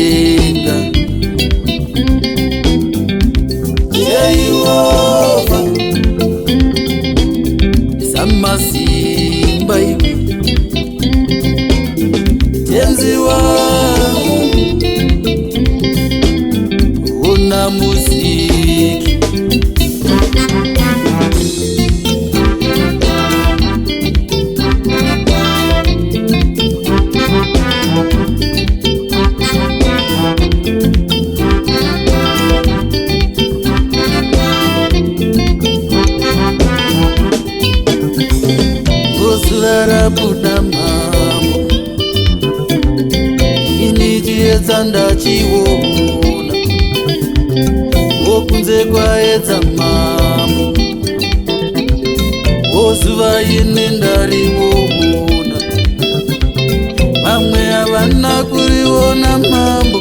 Samatenga Yehova Samasimba iwe Tenzi wangu una muziki Buda mambo inichiedza ndachiona wokunze kwaedza mambo wozuva ine ndariona vamwe havana kuriona mambo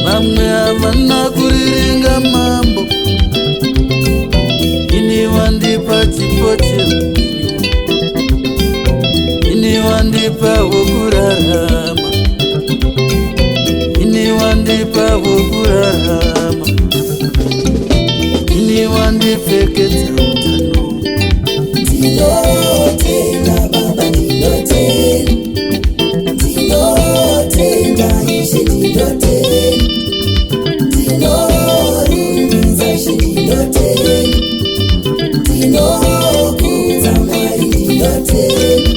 vamwe havana kuriringa mambo ini wandipa chipotero ini wandipa wokurarama ini wandipa wokurarama ini wandipfekedza utano tinotenda baba tinotenda tinotenda ishe tinotenda tinorumidza ishe tinotenda tinokudza mwari tinotenda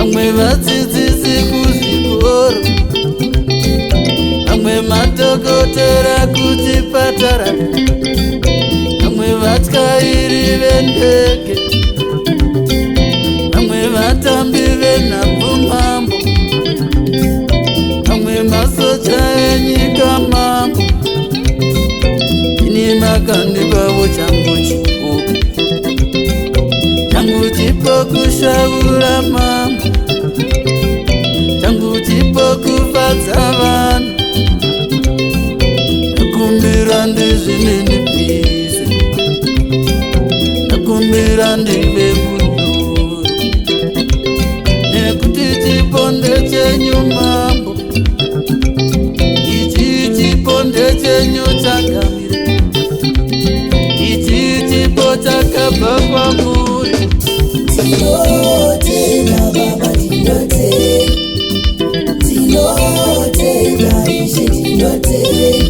amwe vadzidzisi kuzvikoro amwe madhokotera kuchipatara amwe vatyairi vendege amwe vatambi venhabvumambo amwe masoja enyika mambo ini makandipavo changu chikuru changu chipo kushaura mambo changu chipo kufadza vanhu nakumbira ndizvinenipise nakumbira ndive munyoro nekuti chipo ndechenyu mambo ichi chipo ndechenyu chakamire ichi chipo chakabva kwamuri tinotenda baba tinotenda tinotenda ishe tinotenda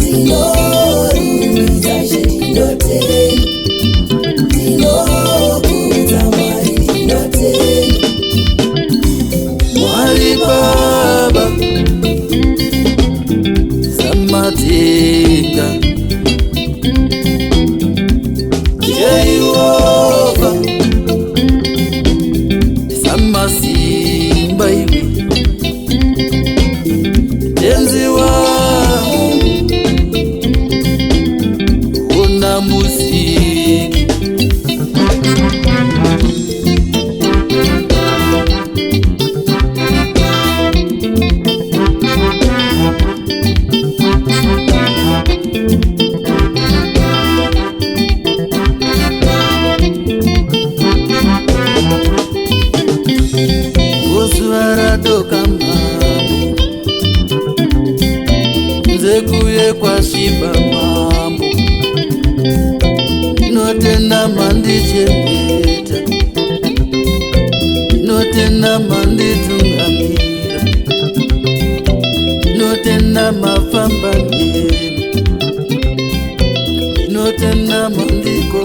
tinorumidza ishe tinotenda tinokudza mwari tinotenda Mwari baba Samatenga Yehova Samasimba iwe Tenzi wangu una muziki Varadoka mambo nze kuye kwashiba mambo inotenda mandichengeta inotenda manditungamira inotenda mafamba neni inotenda mandiko